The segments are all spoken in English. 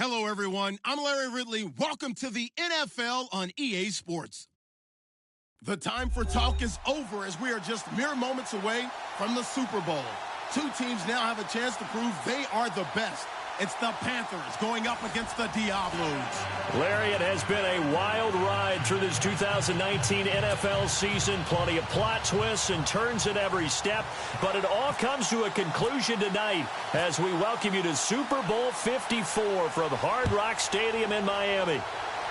Hello, everyone. I'm Larry Ridley. Welcome to the NFL on EA Sports. The time for talk is over as we are just mere moments away from the Super Bowl. Two teams now have a chance to prove they are the best. It's the Panthers going up against the Diablos. Larry, it has been a wild ride through this 2019 NFL season. Plenty of plot twists and turns at every step. But it all comes to a conclusion tonight as we welcome you to Super Bowl 54 from Hard Rock Stadium in Miami.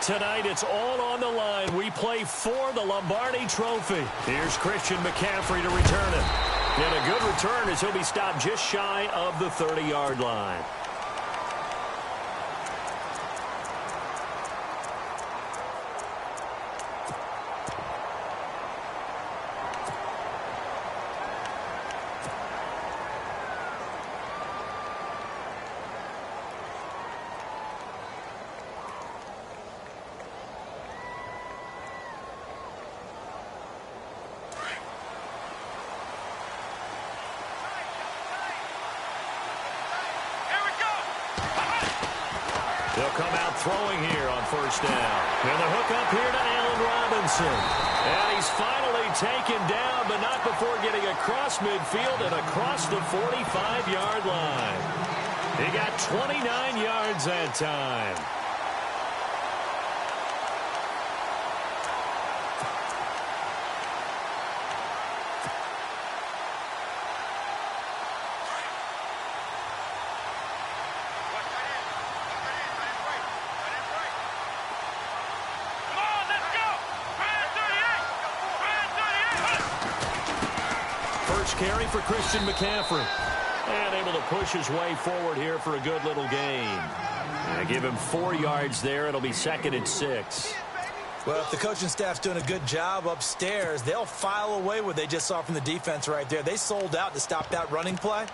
Tonight, it's all on the line. We play for the Lombardi Trophy. Here's Christian McCaffrey to return it. And a good return as he'll be stopped just shy of the 30-yard line. They'll come out throwing here on first down. And the hook up here to Allen Robinson. And he's finally taken down, but not before getting across midfield and across the 45-yard line. He got 29 yards that time. Carry for Christian McCaffrey. And able to push his way forward here for a good little gain. And give him 4 yards there. It'll be 2nd and 6. Well, if the coaching staff's doing a good job upstairs, they'll file away what they just saw from the defense right there. They sold out to stop that running play.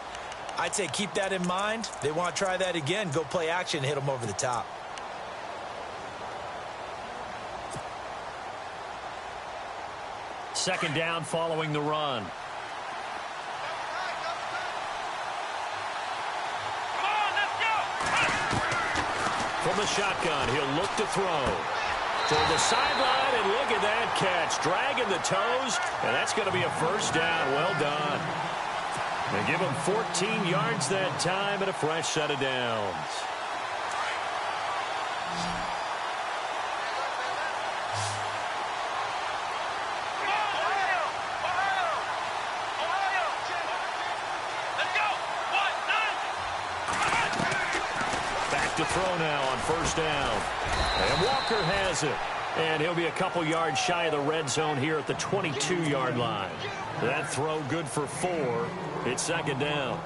I'd say keep that in mind. They want to try that again. Go play action and hit them over the top. Second down following the run. From the shotgun, he'll look to throw. To the sideline, and look at that catch. Dragging the toes, and that's going to be a first down. Well done. They give him 14 yards that time and a fresh set of downs. To throw now on first down. And Walker has it. And he'll be a couple yards shy of the red zone here at the 22-yard line. That throw good for 4. It's 2nd down.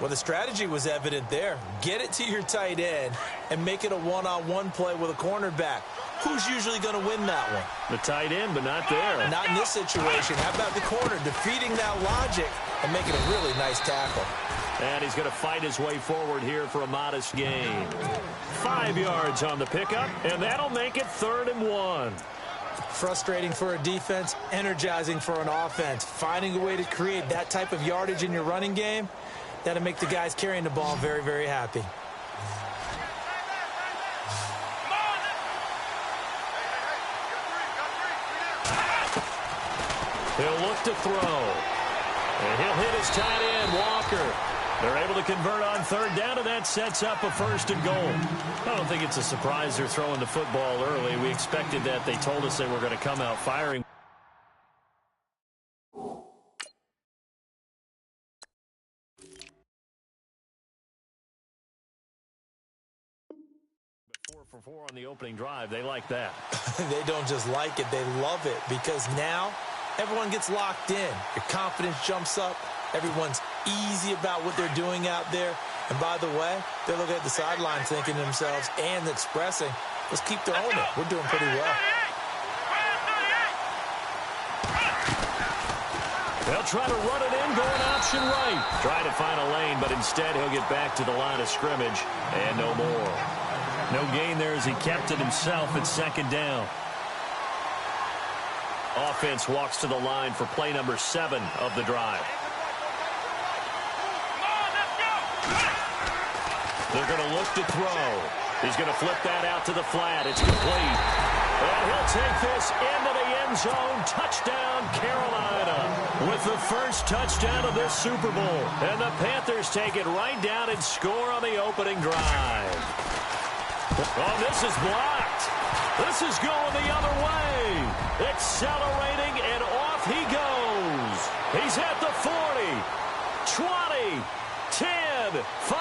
Well, the strategy was evident there. Get it to your tight end and make it a one-on-one play with a cornerback. Who's usually going to win that one? The tight end, but not there. Not in this situation. How about the corner defeating that logic and making a really nice tackle? And he's going to fight his way forward here for a modest gain. 5 yards on the pickup, and that'll make it 3rd and 1. Frustrating for a defense, energizing for an offense. Finding a way to create that type of yardage in your running game, that'll make the guys carrying the ball very, very happy. He'll look to throw. And he'll hit his tight end, Walker. They're able to convert on 3rd down, and that sets up a 1st and goal. I don't think it's a surprise they're throwing the football early. We expected that. They told us they were going to come out firing. But 4 for 4 on the opening drive. They like that. They don't just like it. They love it because now everyone gets locked in. Your confidence jumps up. Everyone's easy about what they're doing out there. And by the way, they're looking at the sideline thinking to themselves and expressing, let's keep throwing it. We're doing pretty well. They'll try to run it in, going option right. Try to find a lane, but instead he'll get back to the line of scrimmage and no more. No gain there as he kept it himself at 2nd down. Offense walks to the line for play number 7 of the drive. They're going to look to throw. He's going to flip that out to the flat. It's complete. And he'll take this into the end zone. Touchdown, Carolina. With the first touchdown of this Super Bowl. And the Panthers take it right down and score on the opening drive. Oh, this is blocked. This is going the other way. Accelerating, and off he goes. He's at the 40, 20, 10, 5,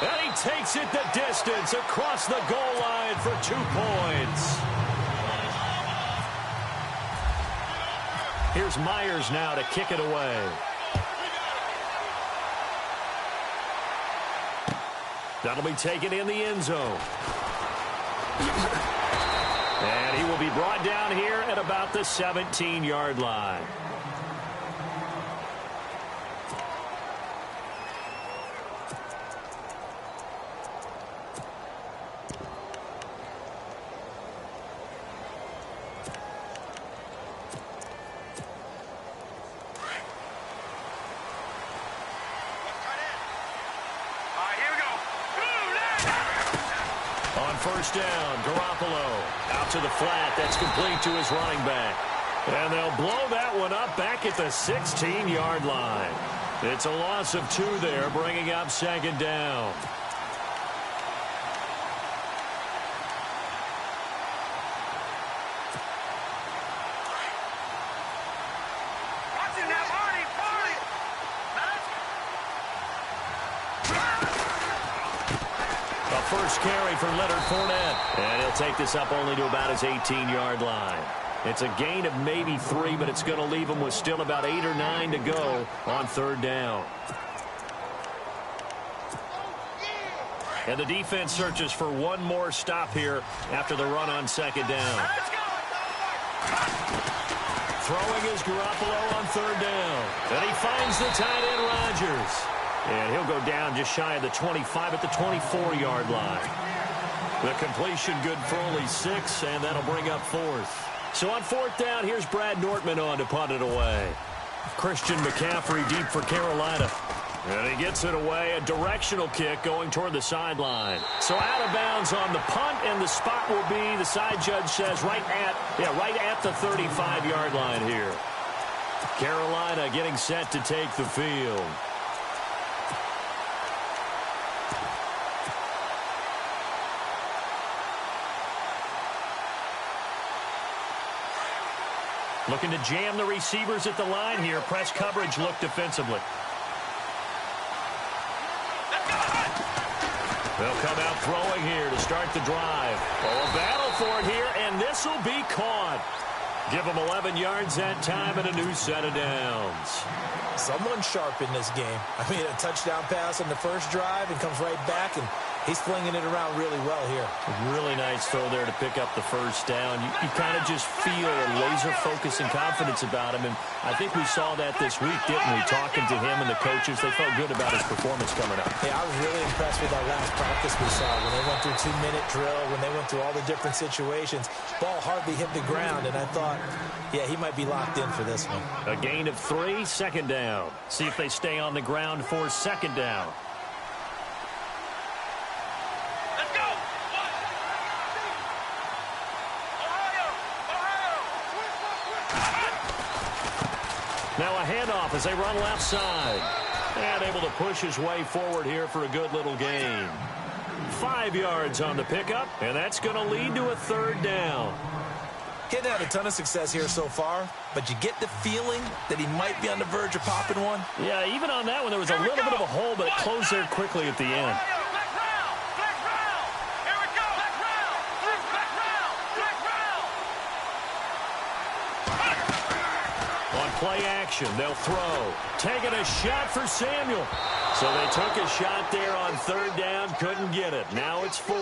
and he takes it the distance across the goal line for 2 points. Here's Myers now to kick it away. That'll be taken in the end zone. And he will be brought down here at about the 17-yard line. First down, Garoppolo out to the flat. That's complete to his running back. And they'll blow that one up back at the 16-yard line. It's a loss of 2 there, bringing up second down. First carry for Leonard Fournette. And he'll take this up only to about his 18-yard line. It's a gain of maybe 3, but it's going to leave him with still about 8 or 9 to go on third down. And the defense searches for one more stop here after the run on second down. Throwing is Garoppolo on third down. And he finds the tight end Rodgers. And he'll go down just shy of the 25 at the 24-yard line. The completion good for only 6, and that'll bring up fourth. So on fourth down, here's Brad Nortman on to punt it away. Christian McCaffrey deep for Carolina. And he gets it away, a directional kick going toward the sideline. So out of bounds on the punt, and the spot will be, the side judge says, right at the 35-yard line here. Carolina getting set to take the field. Looking to jam the receivers at the line here. Press coverage look defensively. They'll come out throwing here to start the drive. Oh, a battle for it here, and this will be caught. Give them 11 yards that time and a new set of downs. Someone's sharp in this game. I mean, a touchdown pass on the first drive and comes right back, and he's flinging it around really well here. Really nice throw there to pick up the first down. You kind of just feel a laser focus and confidence about him, and I think we saw that this week, didn't we? Talking to him and the coaches, they felt good about his performance coming up. Yeah, I was really impressed with that last practice we saw when they went through 2-minute drill, when they went through all the different situations. Ball hardly hit the ground, and I thought, yeah, he might be locked in for this one. A gain of 3, second down. See if they stay on the ground for second down. Now a handoff as they run left side. And able to push his way forward here for a good little gain. 5 yards on the pickup, and that's going to lead to a third down. He hadn't had a ton of success here so far, but you get the feeling that he might be on the verge of popping one. Yeah, even on that one, there was a little bit of a hole, but it closed there quickly at the end. On play action, they'll throw. Taking a shot for Samuel. So they took a shot there on third down, couldn't get it. Now it's 4.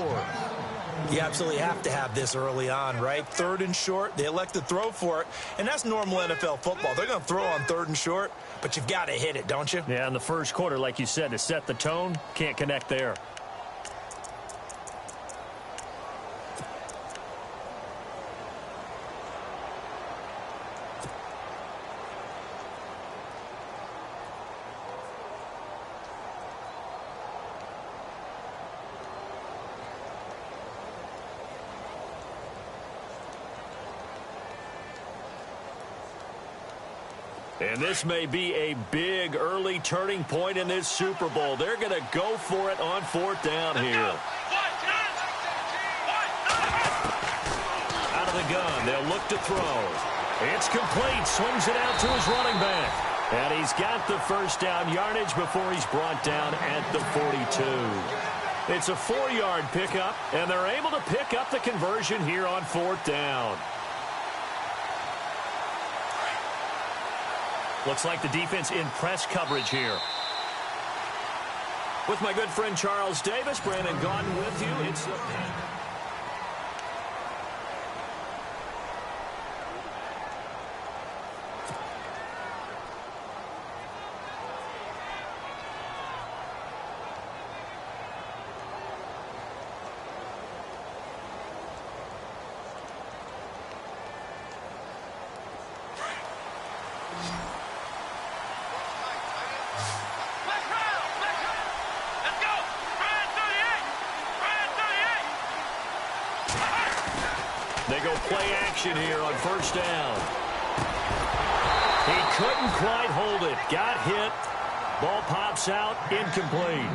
You absolutely have to have this early on, right? Third and short, they elect to throw for it, and that's normal NFL football. They're going to throw on third and short, but you've got to hit it, don't you? Yeah, in the first quarter, like you said, to set the tone, can't connect there. And this may be a big early turning point in this Super Bowl. They're going to go for it on 4th down here. Out of the gun, they'll look to throw. It's complete. Swings it out to his running back. And he's got the first down yardage before he's brought down at the 42. It's a 4-yard pickup, and they're able to pick up the conversion here on 4th down. Looks like the defense in press coverage here. With my good friend Charles Davis, Brandon Gaudin with you. It's the... They go play action here on 1st down. He couldn't quite hold it. Got hit. Ball pops out. Incomplete.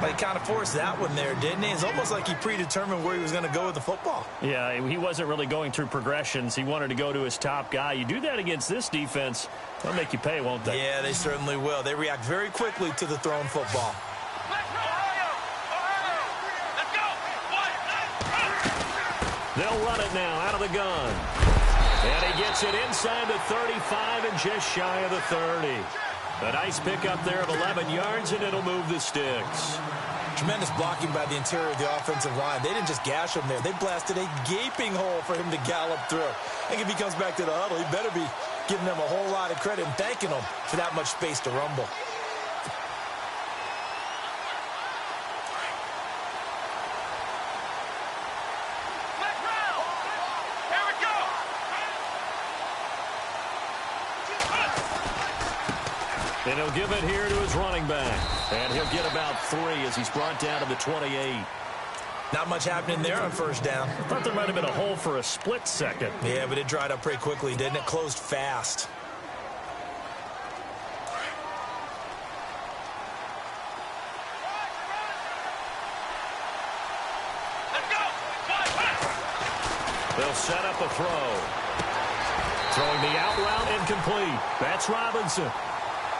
But he kind of forced that one there, didn't he? It's almost like he predetermined where he was going to go with the football. Yeah, he wasn't really going through progressions. He wanted to go to his top guy. You do that against this defense, they'll make you pay, won't they? Yeah, they certainly will. They react very quickly to the thrown football. They'll run it now out of the gun. And he gets it inside the 35 and just shy of the 30. A nice pickup there of 11 yards, and it'll move the sticks. Tremendous blocking by the interior of the offensive line. They didn't just gash him there. They blasted a gaping hole for him to gallop through. I think if he comes back to the huddle, he better be giving them a whole lot of credit and thanking them for that much space to rumble. And he'll give it here to his running back. And he'll get about 3 as he's brought down to the 28. Not much happening there on 1st down. I thought there might have been a hole for a split second. Yeah, but it dried up pretty quickly, didn't it? Closed fast. They'll set up a throw. Throwing the out route incomplete. That's Robinson.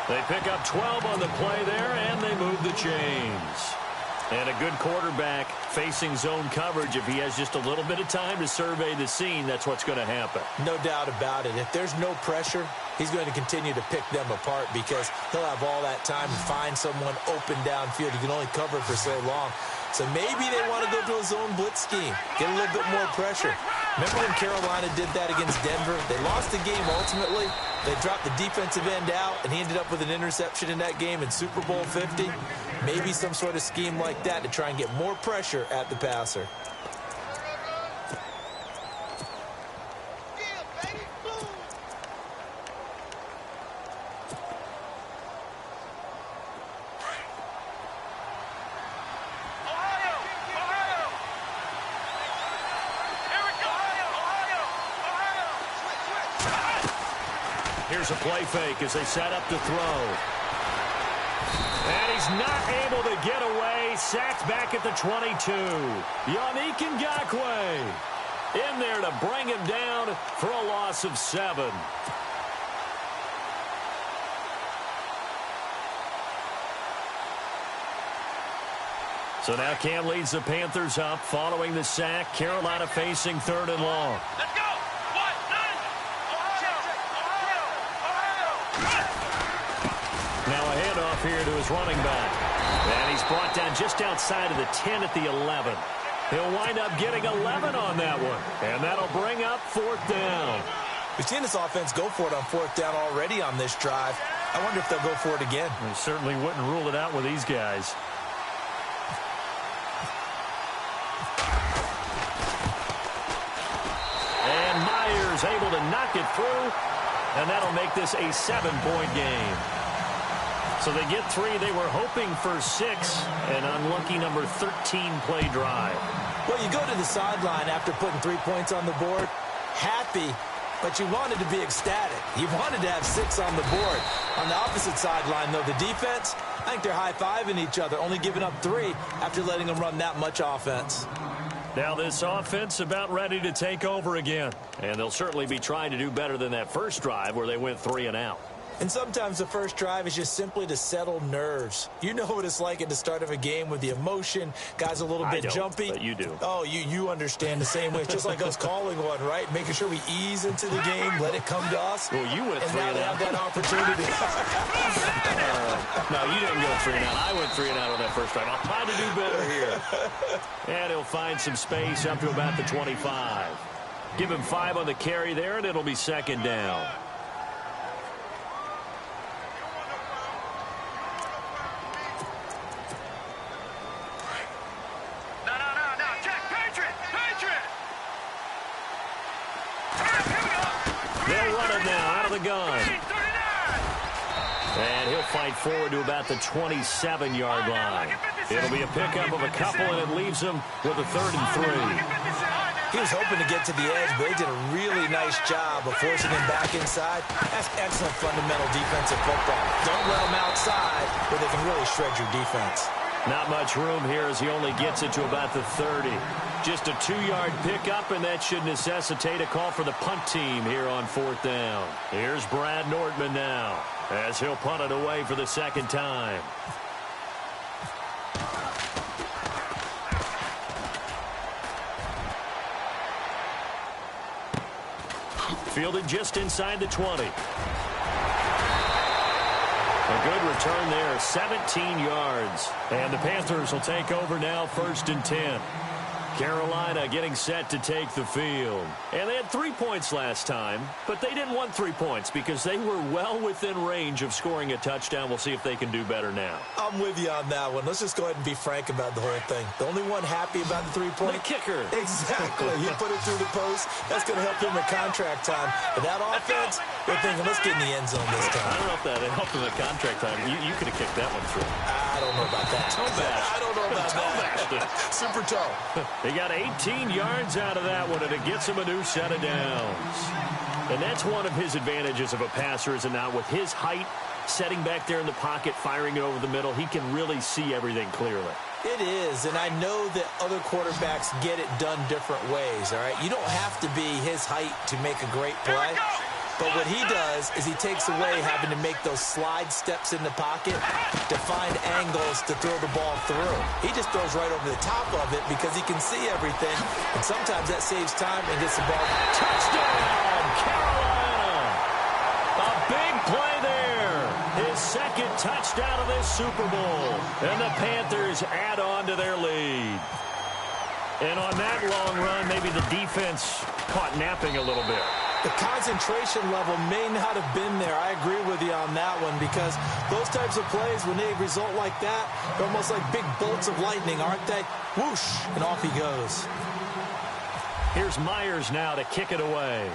They pick up 12 on the play there, and they move the chains. And a good quarterback facing zone coverage. If he has just a little bit of time to survey the scene, that's what's going to happen. No doubt about it. If there's no pressure, he's going to continue to pick them apart because he'll have all that time to find someone open downfield. He can only cover for so long. So maybe they want to go to a zone blitz scheme, get a little bit more pressure. Remember when Carolina did that against Denver? They lost the game ultimately. They dropped the defensive end out, and he ended up with an interception in that game in Super Bowl 50. Maybe some sort of scheme like that to try and get more pressure at the passer. Here's a play fake as they set up to throw. And he's not able to get away. Sacked back at the 22. Yannick Ngakoue in there to bring him down for a loss of 7. So now Cam leads the Panthers up following the sack. Carolina facing 3rd and long. Let's go! Now a handoff here to his running back. And he's brought down just outside of the 10 at the 11. He'll wind up getting 11 on that one. And that'll bring up 4th down. We've seen this offense go for it on 4th down already on this drive. I wonder if they'll go for it again. They certainly wouldn't rule it out with these guys. And Myers able to knock it through. And that'll make this a 7-point game. So they get 3. They were hoping for 6. An unlucky number 13 play drive. Well, you go to the sideline after putting 3 points on the board, happy But you wanted to be ecstatic. You wanted to have 6 on the board. On the opposite sideline, though, the defense, I think they're high-fiving each other, only giving up 3 after letting them run that much offense. Now this offense about ready to take over again. And they'll certainly be trying to do better than that first drive where they went 3 and out. And sometimes the first drive is just simply to settle nerves. You know what it's like at the start of a game with the emotion, guys a little bit jumpy. But you do. Oh, you understand the same way. It's just like us calling one, right? Making sure we ease into the game, let it come to us. Well, you went 3 and out. And now they have that opportunity. No, you didn't go 3 and out. I went 3 and out on that first drive. I'll try to do better here. And he'll find some space up to about the 25. Give him 5 on the carry there, and it'll be second down. Gun. And he'll fight forward to about the 27-yard line. It'll be a pickup of a couple, and it leaves him with a 3rd and 3. He was hoping to get to the edge, but they did a really nice job of forcing him back inside. That's excellent fundamental defensive football. Don't let him outside where they can really shred your defense. Not much room here as he only gets it to about the 30. Just a 2-yard pickup, and that should necessitate a call for the punt team here on 4th down. Here's Brad Nordman now as he'll punt it away for the second time. Fielded just inside the 20. A good return there, 17 yards. And the Panthers will take over now, 1st and 10. Carolina getting set to take the field. And they had 3 points last time, but they didn't want 3 points because they were well within range of scoring a touchdown. We'll see if they can do better now. I'm with you on that one. Let's just go ahead and be frank about the whole thing. The only one happy about the 3-point? The kicker. Exactly. He put it through the post. That's going to help him at contract time. But that offense, they're thinking, let's get in the end zone this time. I don't know if that helped him at contract time. You could have kicked that one through. I don't know about that. I don't know about that. Super toe. They got 18 yards out of that one, and it gets him a new set of downs. And that's one of his advantages of a passer, is it not? With his height, setting back there in the pocket, firing it over the middle, he can really see everything clearly. It is, and I know that other quarterbacks get it done different ways, all right? You don't have to be his height to make a great play. But what he does is he takes away having to make those slide steps in the pocket to find angles to throw the ball through. He just throws right over the top of it because he can see everything, and sometimes that saves time and gets the ball. Touchdown, Carolina! A big play there. His 2nd touchdown of this Super Bowl. And the Panthers add on to their lead. And on that long run, maybe the defense caught napping a little bit. The concentration level may not have been there. I agree with you on that one because those types of plays, when they result like that, they're almost like big bolts of lightning, aren't they? Whoosh, and off he goes. Here's Myers now to kick it away.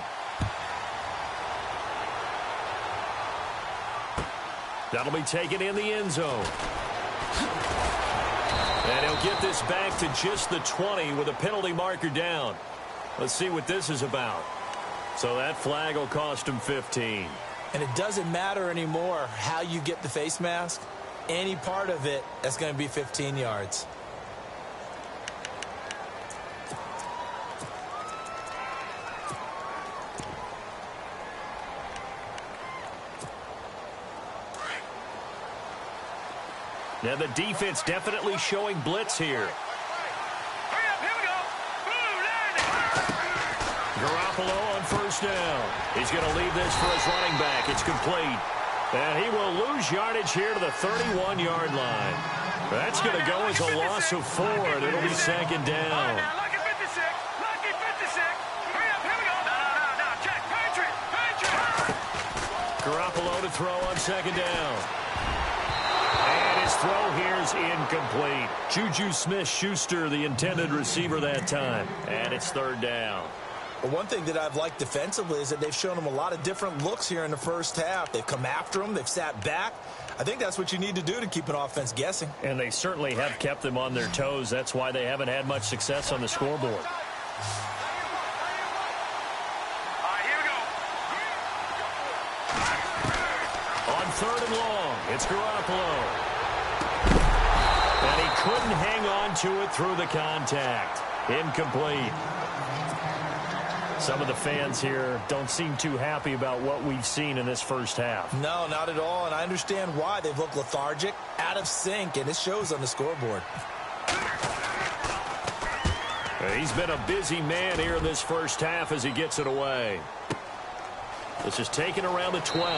That'll be taken in the end zone. And he'll get this back to just the 20 with a penalty marker down. Let's see what this is about. So that flag will cost him 15. And it doesn't matter anymore how you get the face mask. Any part of it, that's going to be 15 yards. Now the defense definitely showing blitz here. Garoppolo on 1st down. He's going to leave this for his running back. It's complete. And he will lose yardage here to the 31-yard line. That's going to go as a loss of 4, and it'll be 2nd down. Garoppolo to throw on 2nd down. And his throw here is incomplete. Juju Smith-Schuster, the intended receiver that time. And it's 3rd down. Well, one thing that I've liked defensively is that they've shown him a lot of different looks here in the first half. They've come after him. They've sat back. I think that's what you need to do to keep an offense guessing. And they certainly have kept them on their toes. That's why they haven't had much success on the scoreboard. All right, here we go. third and long. It's Garoppolo. And he couldn't hang on to it through the contact. Incomplete. Some of the fans here don't seem too happy about what we've seen in this first half. No, not at all, and I understand why. They've looked lethargic, out of sync, and it shows on the scoreboard. He's been a busy man here in this first half as he gets it away. This is taken around the 12.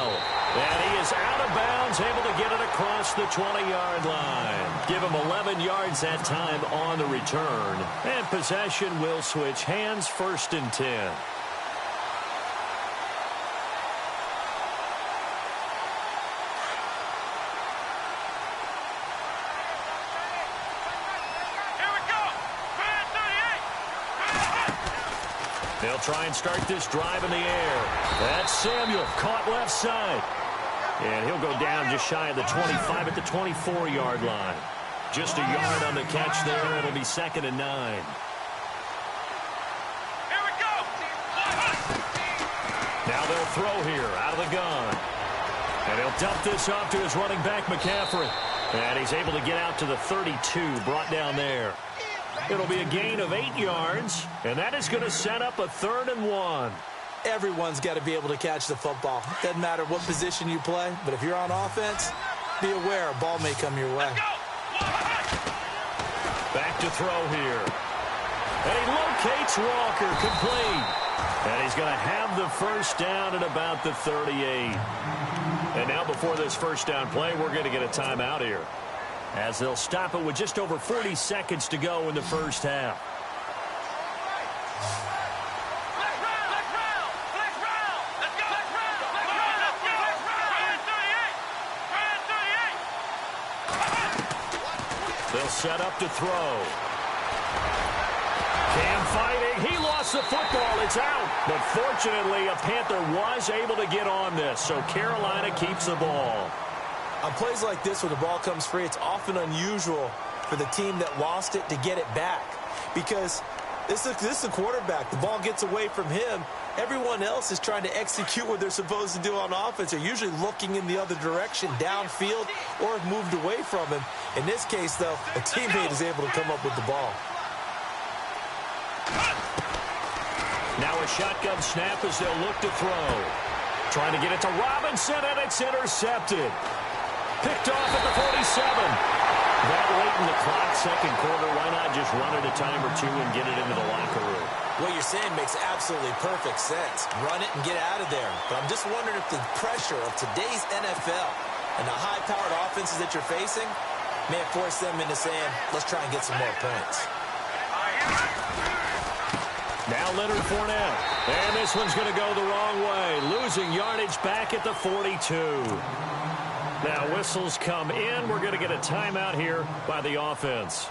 And he is out of bounds, able to get it across the 20-yard line. Give him 11 yards that time on the return. And possession will switch hands, 1st and 10. They'll try and start this drive in the air. That's Samuel, caught left side. And he'll go down just shy of the 25 at the 24-yard line. Just a yard on the catch there. It'll be 2nd and 9. Here we go. Now they'll throw here out of the gun. And he'll dump this off to his running back, McCaffrey. And he's able to get out to the 32, brought down there. It'll be a gain of 8 yards, and that is going to set up a 3rd and 1. Everyone's got to be able to catch the football. Doesn't matter what position you play, but if you're on offense, be aware a ball may come your way. Back to throw here. And he locates Walker, complete. And he's going to have the first down at about the 38. And now before this first down play, we're going to get a timeout here, as they'll stop it with just over 40 seconds to go in the first half. They'll set up to throw. Cam fighting. He lost the football. It's out. But fortunately, a Panther was able to get on this, so Carolina keeps the ball. On plays like this where the ball comes free, it's often unusual for the team that lost it to get it back, because this is a quarterback. The ball gets away from him. Everyone else is trying to execute what they're supposed to do on offense. They're usually looking in the other direction, downfield, or have moved away from him. In this case, though, a teammate is able to come up with the ball. Now a shotgun snap as they'll look to throw. Trying to get it to Robinson, and it's intercepted. Picked off at the 47. That late in the clock, second quarter, why not just run it a time or two and get it into the locker room? What you're saying makes absolutely perfect sense. Run it and get out of there. But I'm just wondering if the pressure of today's NFL and the high-powered offenses that you're facing may have forced them into saying, let's try and get some more points. Now Leonard Fournette. And this one's going to go the wrong way. Losing yardage back at the 42. Now whistles come in. We're going to get a timeout here by the offense,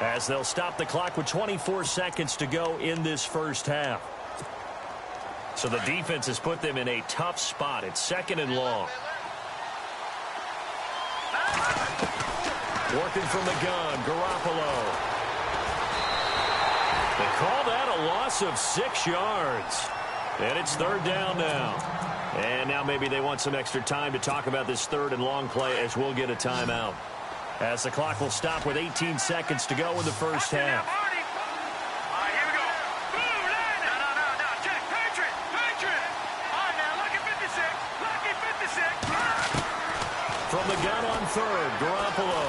as they'll stop the clock with 24 seconds to go in this first half. So the defense has put them in a tough spot. It's 2nd and long. Working from the gun, Garoppolo. They call that a loss of 6 yards. And it's 3rd down now. And now maybe they want some extra time to talk about this 3rd and long play, as we'll get a timeout, as the clock will stop with 18 seconds to go in the first half. From the gun on 3rd, Garoppolo.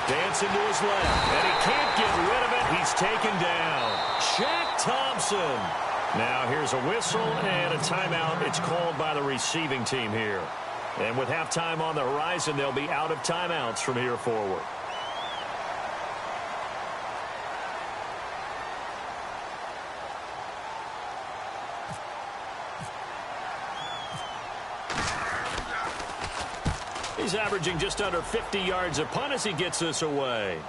Dancing to his left, and he can't get rid of it. He's taken down. Shaq Thompson. Now here's a whistle and a timeout. It's called by the receiving team here. And with halftime on the horizon, they'll be out of timeouts from here forward. He's averaging just under 50 yards a punt as he gets this away.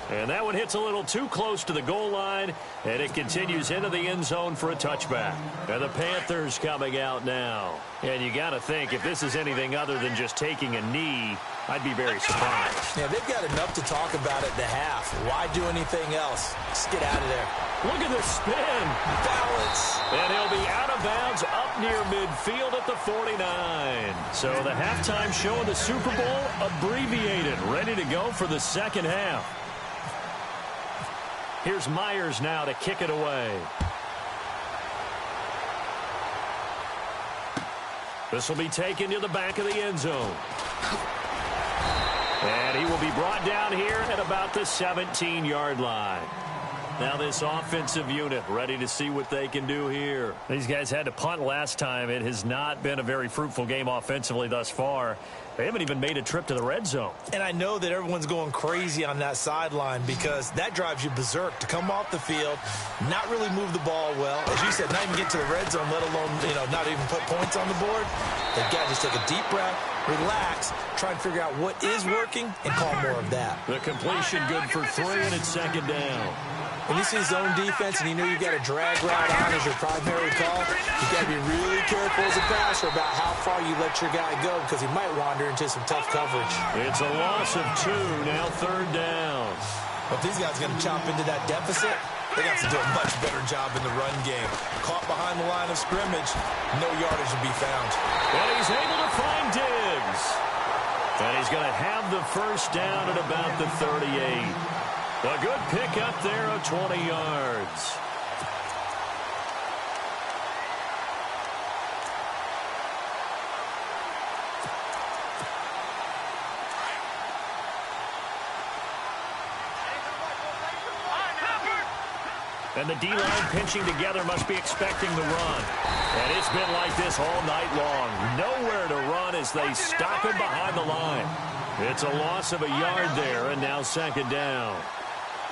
And that one hits a little too close to the goal line, and it continues into the end zone for a touchback. And the Panthers coming out now. And you got to think, if this is anything other than just taking a knee, I'd be very surprised. Yeah, they've got enough to talk about at the half. Why do anything else? Just get out of there. Look at the spin. Balance. And he'll be out of bounds up near midfield at the 49. So the halftime show of the Super Bowl abbreviated, ready to go for the second half. Here's Myers now to kick it away. This will be taken to the back of the end zone. And he will be brought down here at about the 17-yard line. Now this offensive unit ready to see what they can do here. These guys had to punt last time. It has not been a very fruitful game offensively thus far. They haven't even made a trip to the red zone. And I know that everyone's going crazy on that sideline because that drives you berserk to come off the field, not really move the ball well. As you said, not even get to the red zone, let alone, not even put points on the board. They've got to just take a deep breath, relax, try and figure out what is working, and call more of that. The completion good for 3, and it's second down. When you see zone defense and you know you've got a drag route on as your primary call, you've got to be really careful as a passer about how far you let your guy go because he might wander into some tough coverage. It's a loss of 2, now third down. But if these guys are going to chop into that deficit, they got to do a much better job in the run game. Caught behind the line of scrimmage, no yardage to be found. And he's able to find Diggs. And he's going to have the first down at about the 38. A good pick up there of 20 yards. And the D-line pinching together must be expecting the run. And it's been like this all night long. Nowhere to run as they stop him behind the line. It's a loss of a yard there, and now second down.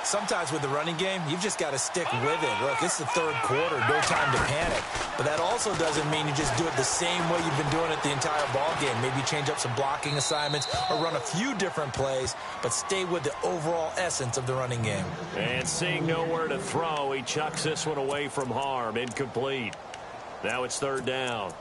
Sometimes with the running game, you've just got to stick with it. Look, it's the third quarter, no time to panic. But that also doesn't mean you just do it the same way you've been doing it the entire ball game. Maybe change up some blocking assignments or run a few different plays, but stay with the overall essence of the running game. And seeing nowhere to throw, he chucks this one away from harm. Incomplete. Now it's third down.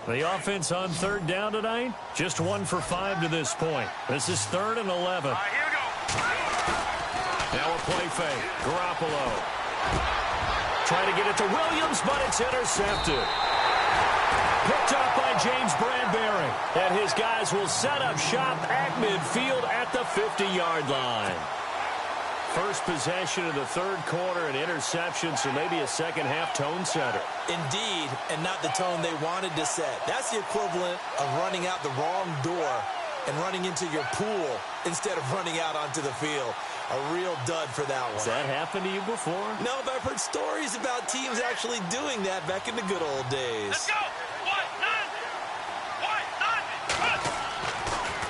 The offense on third down tonight, just 1 for 5 to this point. This is 3rd and 11. Here we go. Now a play fake. Garoppolo. Trying to get it to Williams, but it's intercepted. Picked up by James Bradbury. And his guys will set up shop at midfield at the 50-yard line. First possession of the third quarter, an interception, so maybe a second-half tone setter. Indeed, and not the tone they wanted to set. That's the equivalent of running out the wrong door and running into your pool instead of running out onto the field. A real dud for that one. Has that happened to you before? No, but I've heard stories about teams actually doing that back in the good old days. Let's go.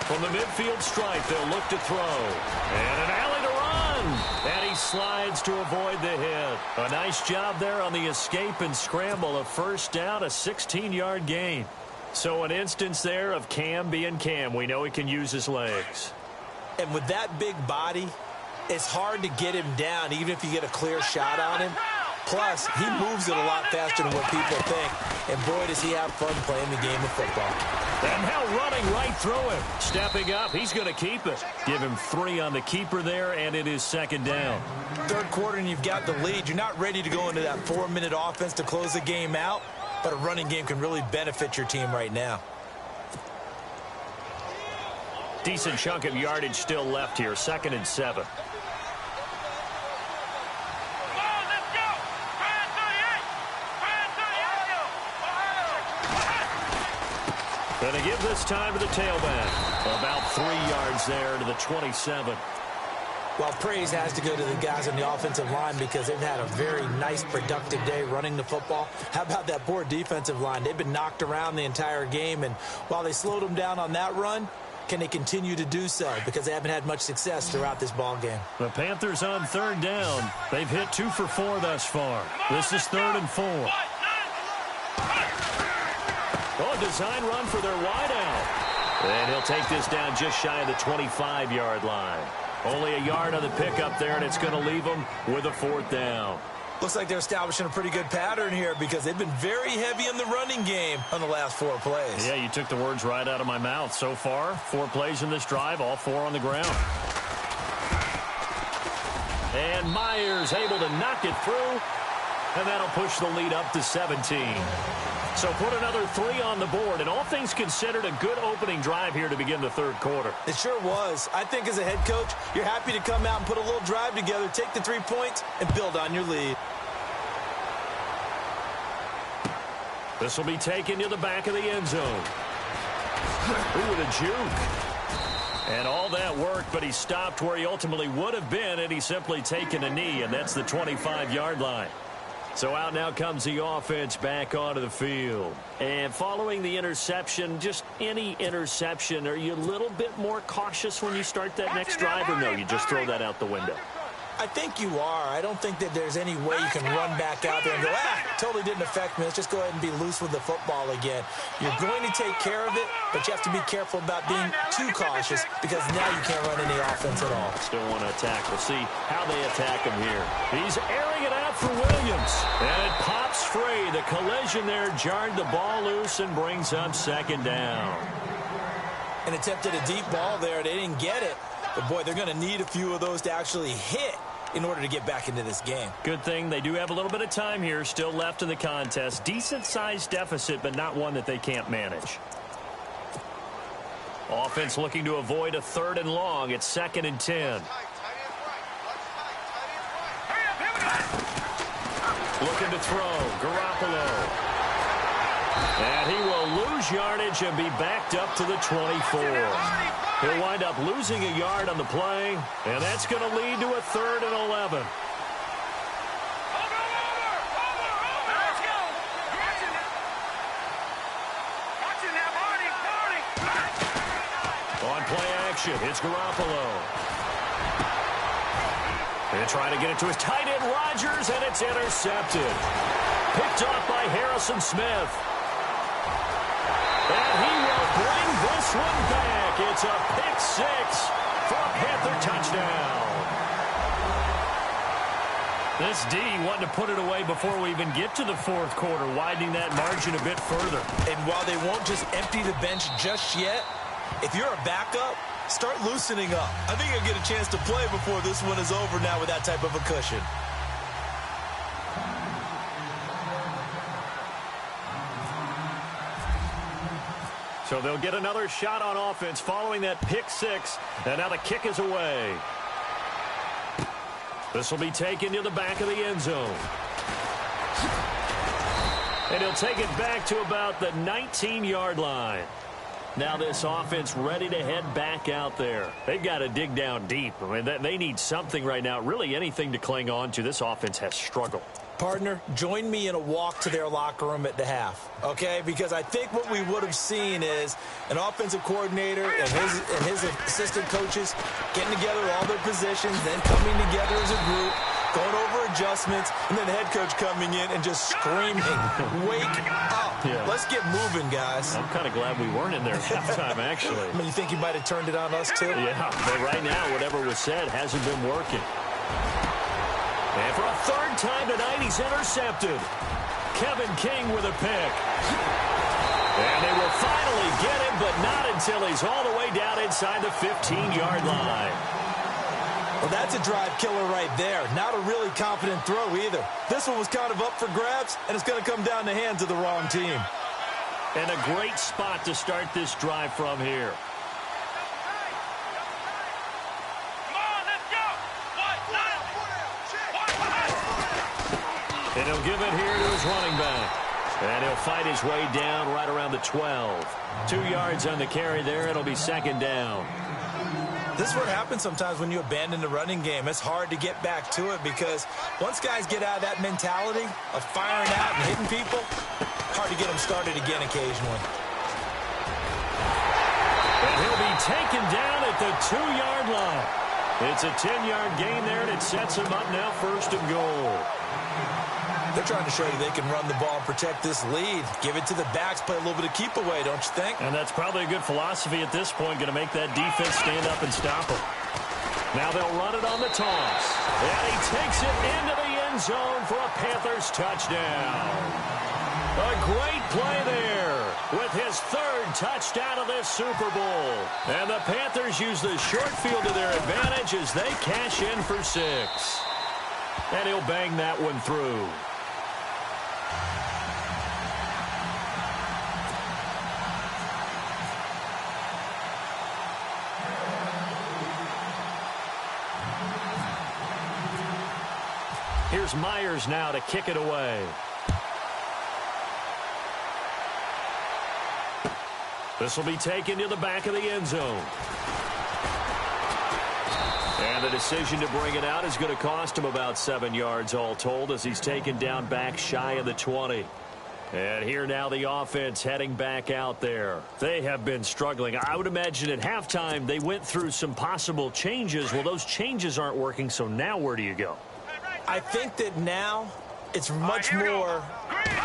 From the midfield stripe, they'll look to throw. And an alley to run. And he slides to avoid the hit. A nice job there on the escape and scramble. A first down, a 16-yard gain. So an instance there of Cam being Cam. We know he can use his legs. And with that big body, it's hard to get him down, even if you get a clear shot on him. Plus, he moves it a lot faster than what people think. And boy, does he have fun playing the game of football. And now running right through him. Stepping up, he's going to keep it. Give him 3 on the keeper there, and it is second down. Third quarter, and you've got the lead. You're not ready to go into that 4-minute offense to close the game out, but a running game can really benefit your team right now. Decent chunk of yardage still left here. 2nd and 7. Going to give this time to the tailback. About 3 yards there to the 27. Well, praise has to go to the guys on the offensive line because they've had a very nice, productive day running the football. How about that poor defensive line? They've been knocked around the entire game, and while they slowed them down on that run, can they continue to do so? Because they haven't had much success throughout this ball game. The Panthers on third down. They've hit 2 for 4 thus far. This is 3rd and 4. Oh, a design run for their wideout. And he'll take this down just shy of the 25-yard line. Only a yard on the pickup there, and it's going to leave them with a 4th down. Looks like they're establishing a pretty good pattern here because they've been very heavy in the running game on the last 4 plays. Yeah, you took the words right out of my mouth. So far, 4 plays in this drive, all 4 on the ground. And Myers able to knock it through, and that'll push the lead up to 17. So put another 3 on the board, and all things considered, a good opening drive here to begin the third quarter. It sure was. I think as a head coach, you're happy to come out and put a little drive together, take the 3 points, and build on your lead. This will be taken to the back of the end zone. Ooh, with a juke. And all that worked, but he stopped where he ultimately would have been, and he's simply taken a knee, and that's the 25-yard line. So out now comes the offense back onto the field. And following the interception, just any interception, are you a little bit more cautious when you start that next drive, or no, you just throw that out the window? I think you are. I don't think that there's any way you can run back out there and go, totally didn't affect me. Let's just go ahead and be loose with the football again. You're going to take care of it, but you have to be careful about being too cautious because now you can't run any offense at all. Still want to attack. We'll see how they attack him here. He's airing it out for Williams. And it pops free. The collision there jarred the ball loose and brings up second down. And attempted a deep ball there. They didn't get it. But, boy, they're going to need a few of those to actually hit in order to get back into this game. Good thing they do have a little bit of time here still left in the contest. Decent-sized deficit, but not one that they can't manage. Offense looking to avoid a 3rd and long. It's 2nd and 10. Looking to throw. Garoppolo. And he will lose yardage and be backed up to the 24. He'll wind up losing a yard on the play, and that's going to lead to a 3rd and 11. On play action, it's Garoppolo. And trying to get it to his tight end, Rodgers, and it's intercepted. Picked off by Harrison Smith. And he will bring this one back. It's a pick 6 for a Panther touchdown. This D wanted to put it away before we even get to the 4th quarter, widening that margin a bit further. And while they won't just empty the bench just yet, if you're a backup, start loosening up. I think you'll get a chance to play before this one is over now with that type of a cushion. So they'll get another shot on offense following that pick 6. And now the kick is away. This will be taken to the back of the end zone. And he'll take it back to about the 19-yard line. Now this offense ready to head back out there. They've got to dig down deep. I mean, they need something right now, really anything to cling on to. This offense has struggled. Partner, join me in a walk to their locker room at the half, okay? Because I think what we would have seen is an offensive coordinator and his assistant coaches getting together all their positions, then coming together as a group, going over adjustments, and then the head coach coming in and just screaming, wake up. Yeah. Let's get moving, guys. I'm kind of glad we weren't in there at halftime, actually. I mean, you think he might have turned it on us, too? Yeah, but right now, whatever was said hasn't been working. And for a 3rd time tonight, he's intercepted. Kevin King with a pick. And they will finally get him, but not until he's all the way down inside the 15-yard line. Well, that's a drive killer right there. Not a really confident throw either. This one was kind of up for grabs, and it's going to come down the hands of the wrong team. And a great spot to start this drive from here. And he'll give it here to his running back. And he'll fight his way down right around the 12. 2 yards on the carry there. It'll be 2nd down. This is what happens sometimes when you abandon the running game. It's hard to get back to it because once guys get out of that mentality of firing out and hitting people, hard to get them started again occasionally. And he'll be taken down at the 2-yard line. It's a 10-yard gain there, and it sets him up now 1st and goal. They're trying to show you they can run the ball and protect this lead. Give it to the backs, play a little bit of keep away, don't you think? And that's probably a good philosophy at this point, going to make that defense stand up and stop them. Now they'll run it on the toss. And he takes it into the end end zone for a Panthers touchdown. A great play there with his third touchdown of this Super Bowl. And the Panthers use the short field to their advantage as they cash in for 6. And he'll bang that one through. Here's Myers now to kick it away. This will be taken to the back of the end zone. And the decision to bring it out is going to cost him about 7 yards all told as he's taken down back shy of the 20. And here now the offense heading back out there. They have been struggling. I would imagine at halftime they went through some possible changes. Well, those changes aren't working, so now where do you go? I think that now it's much more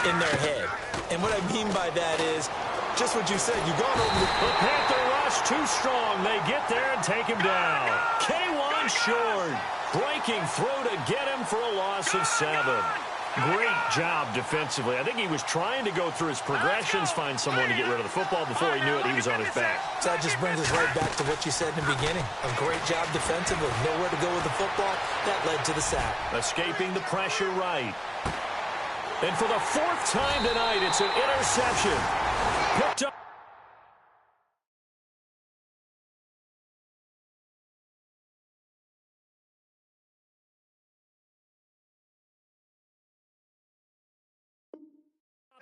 in their head. And what I mean by that is just what you said. You go over the Panther rush too strong. They get there and take him down. K1 short. Breaking through to get him for a loss of 7. Great job defensively. I think he was trying to go through his progressions, find someone to get rid of the football. Before he knew it, he was on his back. So that just brings us right back to what you said in the beginning. A great job defensively. Nowhere to go with the football. That led to the sack. Escaping the pressure right. And for the 4th time tonight, it's an interception. Picked up.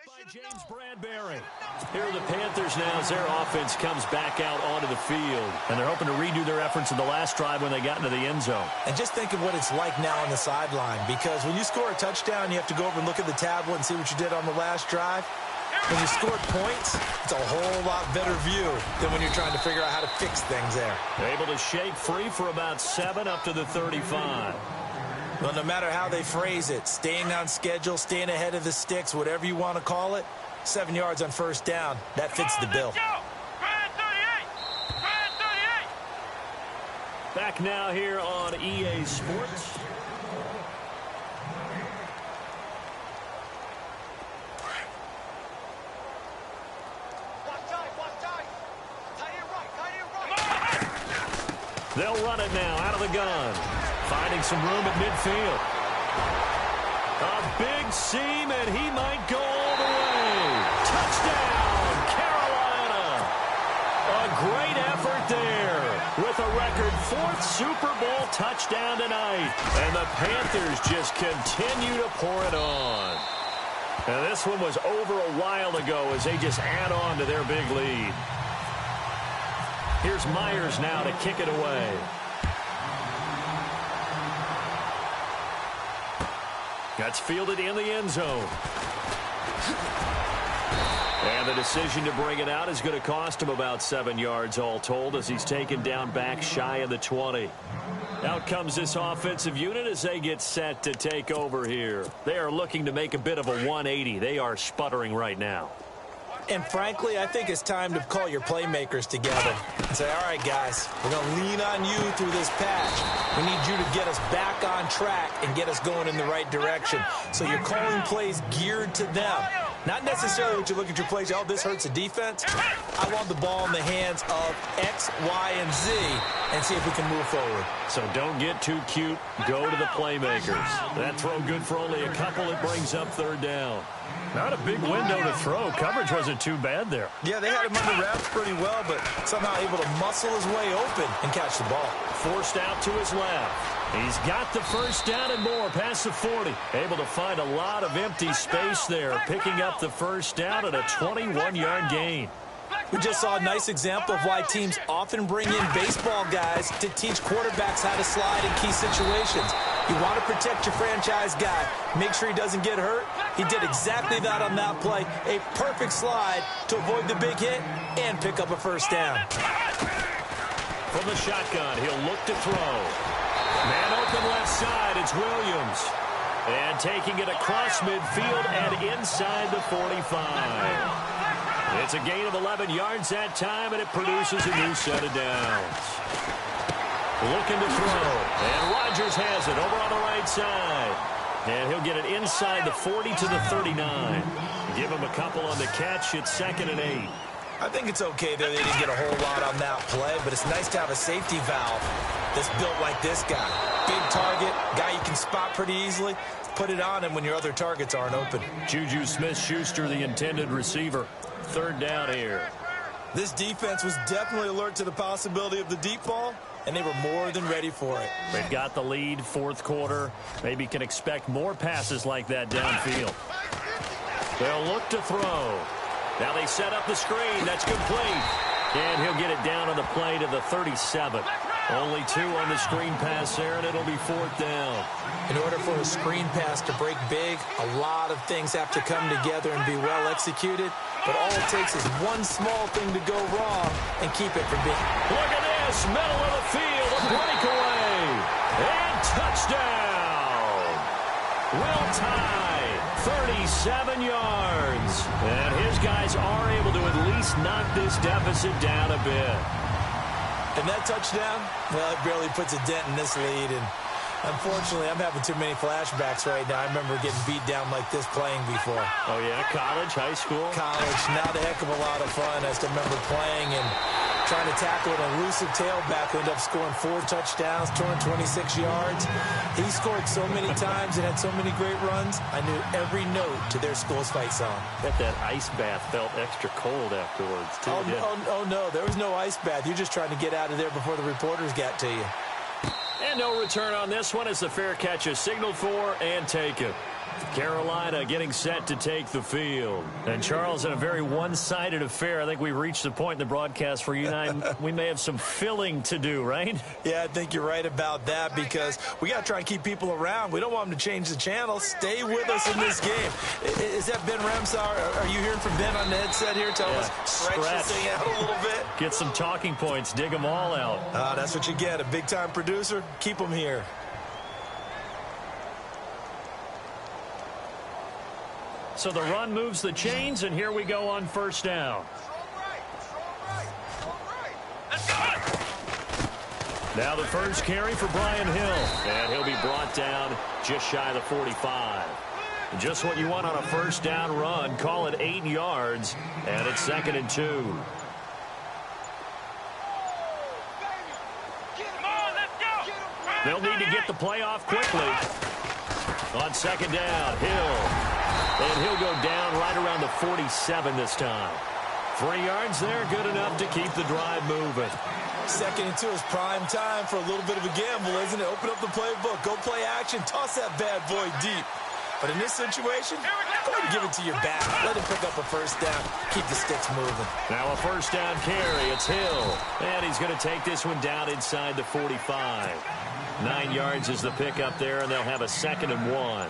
By James Bradbury. Here are the Panthers now as their offense comes back out onto the field. And they're hoping to redo their efforts in the last drive when they got into the end zone. And just think of what it's like now on the sideline. Because when you score a touchdown, you have to go over and look at the tablet and see what you did on the last drive. When you scored points, it's a whole lot better view than when you're trying to figure out how to fix things there. Able to shake free for about 7 up to the 35. Well, no matter how they phrase it, staying on schedule, staying ahead of the sticks, whatever you want to call it, 7 yards on first down, that fits the bill. Back now here on EA Sports. They'll run it now out of the gun. Finding some room at midfield. A big seam, and he might go all the way. Touchdown, Carolina. A great effort there with a record 4th Super Bowl touchdown tonight. And the Panthers just continue to pour it on. And this one was over a while ago as they just add on to their big lead. Here's Myers now to kick it away. That's fielded in the end zone. And the decision to bring it out is going to cost him about 7 yards all told as he's taken down back shy of the 20. Out comes this offensive unit as they get set to take over here. They are looking to make a bit of a 180. They are sputtering right now. And frankly, I think it's time to call your playmakers together and say, all right, guys, we're going to lean on you through this patch. We need you to get us back on track and get us going in the right direction. So you're calling plays geared to them. Not necessarily what you look at your plays, oh, this hurts the defense. I want the ball in the hands of X, Y, and Z and see if we can move forward. So don't get too cute. Go to the playmakers. That throw good for only a couple. It brings up 3rd down. Not a big window to throw. Coverage wasn't too bad there. Yeah, they had him under wraps pretty well, but somehow able to muscle his way open and catch the ball. Forced out to his left. He's got the first down and more past the 40. Able to find a lot of empty space there, picking up the first down at a 21-yard gain. We just saw a nice example of why teams often bring in baseball guys to teach quarterbacks how to slide in key situations. You want to protect your franchise guy. Make sure he doesn't get hurt. He did exactly that on that play. A perfect slide to avoid the big hit and pick up a first down. From the shotgun, he'll look to throw. Man open left side, it's Williams. And taking it across midfield and inside the 45. It's a gain of 11 yards that time, and it produces a new set of downs. Looking to throw, and Rodgers has it over on the right side. And he'll get it inside the 40 to the 39. Give him a couple on the catch. It's 2nd and 8. I think it's okay there. They didn't get a whole lot on that play, but it's nice to have a safety valve that's built like this guy. Big target, guy you can spot pretty easily. Put it on him when your other targets aren't open. Juju Smith-Schuster, the intended receiver. 3rd down here. This defense was definitely alert to the possibility of the deep ball, and they were more than ready for it. They've got the lead, 4th quarter. Maybe can expect more passes like that downfield. They'll look to throw. Now they set up the screen. That's complete. And he'll get it down on the play to the 37. Only 2 on the screen pass there, and it'll be 4th down. In order for a screen pass to break big, a lot of things have to come together and be well executed. But all it takes is one small thing to go wrong and keep it from being. Look at this. Middle of the field. A breakaway. And touchdown. Will tie. 37 yards. And his guys are able to at least knock this deficit down a bit. And that touchdown, well, it barely puts a dent in this lead. And unfortunately, I'm having too many flashbacks right now. I remember getting beat down like this playing before. Oh, yeah? College, high school? College, not a heck of a lot of fun. I still remember playing and trying to tackle an elusive tailback who ended up scoring 4 touchdowns, 226 yards. He scored so many times and had so many great runs, I knew every note to their school's fight song. Bet that ice bath felt extra cold afterwards, too. Oh, no, there was no ice bath. You're just trying to get out of there before the reporters got to you. And no return on this one as the fair catch is signaled for and taken. Carolina getting set to take the field. And, Charles, in a very one-sided affair, I think we've reached the point in the broadcast where you and I, we may have some filling to do, right? Yeah, I think you're right about that because we got to try and keep people around. We don't want them to change the channel. Stay with us in this game. Is that Ben Ramsar? Are you hearing from Ben on the headset here? Tell us, stretch this thing out a little bit. Get some talking points. Dig them all out. That's what you get. A big-time producer. Keep them here. So the run moves the chains, and here we go on 1st down. Now the first carry for Brian Hill, and he'll be brought down just shy of the 45. Just what you want on a 1st down run. Call it 8 yards, and it's 2nd and 2. They'll need to get the play off quickly. On 2nd down, Hill. And he'll go down right around the 47 this time. 3 yards there, good enough to keep the drive moving. 2nd and 2 is prime time for a little bit of a gamble, isn't it? Open up the playbook, go play action, toss that bad boy deep. But in this situation, go ahead and give it to your back. Let him pick up a 1st down. Keep the sticks moving. Now a 1st down carry. It's Hill. And he's going to take this one down inside the 45. 9 yards is the pickup there, and they'll have a 2nd and 1.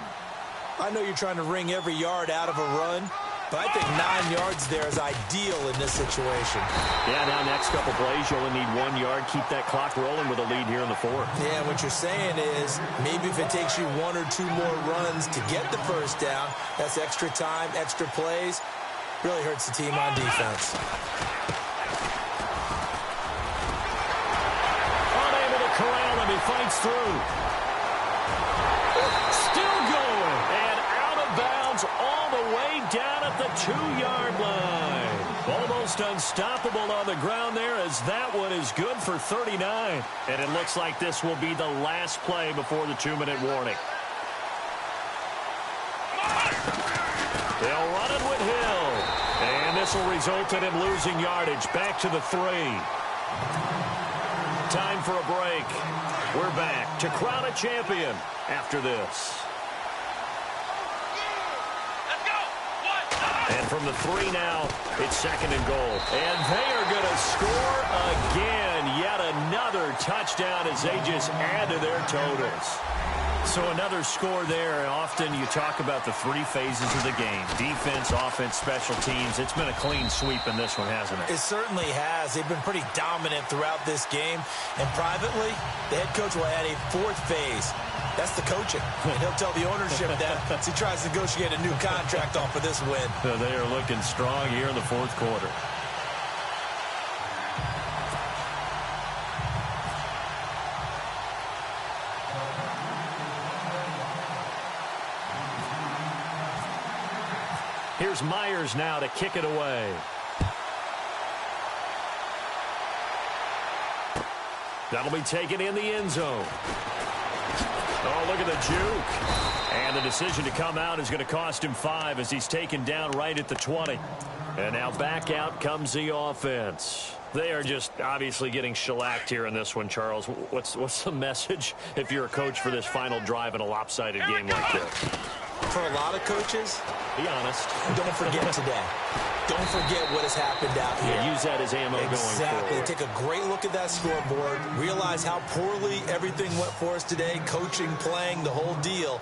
I know you're trying to wring every yard out of a run, but I think 9 yards there is ideal in this situation. Yeah, now next couple plays, you only need 1 yard. Keep that clock rolling with a lead here in the 4th. Yeah, what you're saying is maybe if it takes you 1 or 2 more runs to get the 1st down, that's extra time, extra plays. Really hurts the team on defense. Unable to corral him. He fights through. Still going. And out of bounds all the way down at the 2-yard line. Almost unstoppable on the ground there as that one is good for 39. And it looks like this will be the last play before the 2-minute warning. They'll run it with Hill. And this will result in him losing yardage. Back to the 3. Time for a break. We're back to crown a champion after this. And from the 3 now, it's 2nd and goal. And they are going to score again. Yet another touchdown as they just add to their totals. So another score there. Often you talk about the 3 phases of the game. Defense, offense, special teams. It's been a clean sweep in this one, hasn't it? It certainly has. They've been pretty dominant throughout this game. And privately, the head coach will add a 4th phase. That's the coaching. And he'll tell the ownership that as he tries to negotiate a new contract off of this win. So they are looking strong here in the 4th quarter. Here's Myers now to kick it away. That'll be taken in the end zone. Oh, look at the juke. And the decision to come out is going to cost him 5 as he's taken down right at the 20. And now back out comes the offense. They are just obviously getting shellacked here in this one, Charles. What's the message if you're a coach for this final drive in a lopsided game like this? For a lot of coaches, be honest. Don't forget today. Don't forget what has happened out here. Yeah, use that as ammo going forward. Take a great look at that scoreboard. Realize how poorly everything went for us today. Coaching, playing, the whole deal.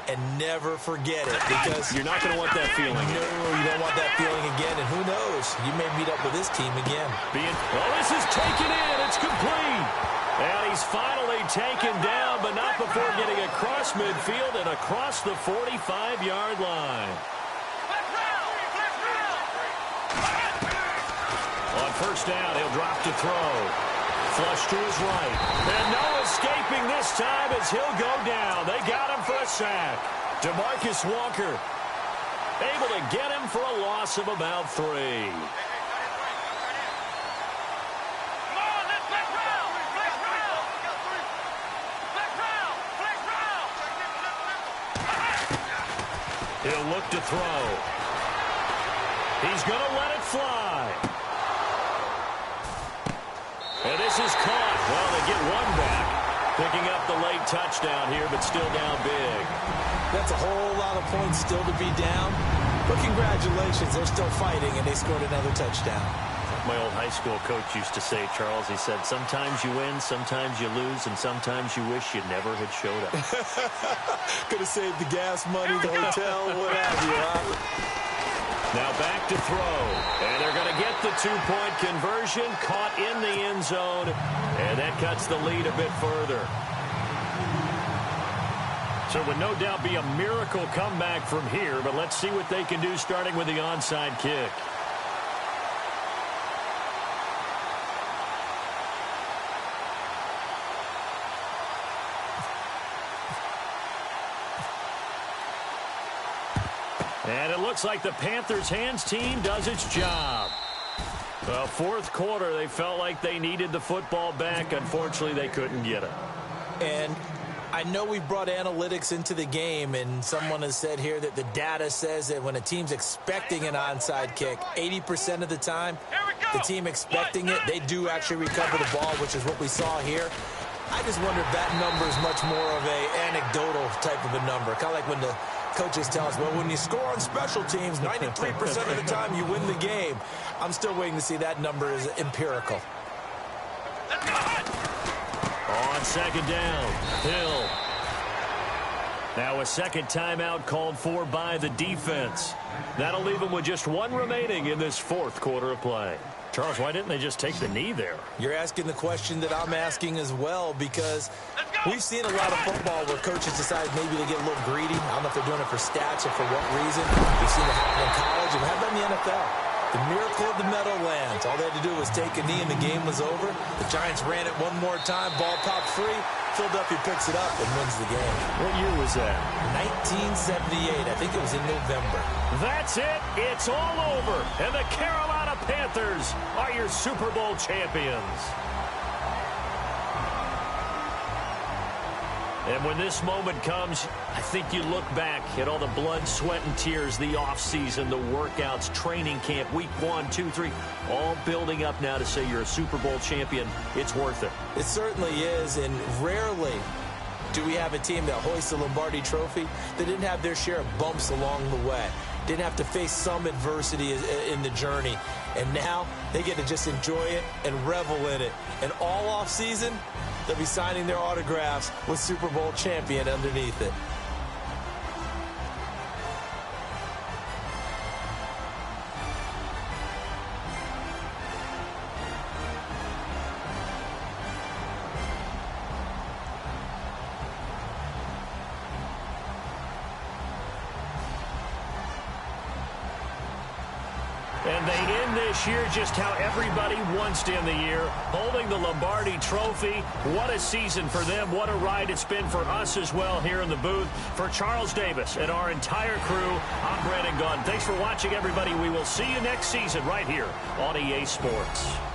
And never forget it, because you're not going to want that feeling. No, you don't want that feeling again. And who knows? You may meet up with this team again. This is taken in. It's complete. And he's finally taken down, but not before getting across midfield and across the 45-yard line. On first down, he'll drop to throw. Flush to his right. And no escaping this time as he'll go down. They got him for a sack. DeMarcus Walker able to get him for a loss of about 3. He'll look to throw. He's going to let it fly. And this is caught. Well, they get one back. Picking up the late touchdown here, but still down big. That's a whole lot of points still to be down. But congratulations, they're still fighting, and they scored another touchdown. My old high school coach used to say, Charles, he said, sometimes you win, sometimes you lose, and sometimes you wish you never had showed up. Could have saved the gas money, the hotel, what have you, huh? Now back to throw. And they're going to get the 2-point conversion. Caught in the end zone. And that cuts the lead a bit further. So it would no doubt be a miracle comeback from here. But let's see what they can do starting with the onside kick. And it looks like the Panthers' hands team does its job. Well, fourth quarter, they felt like they needed the football back. Unfortunately, they couldn't get it. And I know we brought analytics into the game, and someone has said here that the data says that when a team's expecting an onside kick, 80% of the time, the team expecting it, they do actually recover the ball, which is what we saw here. I just wonder if that number is much more of a anecdotal type of a number. Kind of like when the coaches tell us, well, when you score on special teams, 93% of the time you win the game. I'm still waiting to see that number is empirical. On second down, Hill. Now a second timeout called for by the defense. That'll leave them with just one remaining in this fourth quarter of play. Charles, why didn't they just take the knee there? You're asking the question that I'm asking as well, because we've seen a lot of football where coaches decide maybe to get a little greedy. I don't know if they're doing it for stats or for what reason. We've seen it happen in college, and we have done in the NFL. The miracle of the Meadowlands. All they had to do was take a knee, and the game was over. The Giants ran it one more time. Ball popped free. Philadelphia picks it up and wins the game. What year was that? 1978. I think it was in November. That's it. It's all over. And the Carolina Panthers are your Super Bowl champions. And when this moment comes, I think you look back at all the blood, sweat, and tears, the offseason, the workouts, training camp, week 1, 2, 3, all building up now to say you're a Super Bowl champion. It's worth it. It certainly is, and rarely do we have a team that hoists the Lombardi Trophy that didn't have their share of bumps along the way, didn't have to face some adversity in the journey, and now they get to just enjoy it and revel in it. And all offseason, they'll be signing their autographs with Super Bowl champion underneath it. And they end this year just how everybody wants to end the year, holding the Lombardi Trophy. What a season for them. What a ride it's been for us as well here in the booth. For Charles Davis and our entire crew, I'm Brandon Gunn. Thanks for watching, everybody. We will see you next season right here on EA Sports.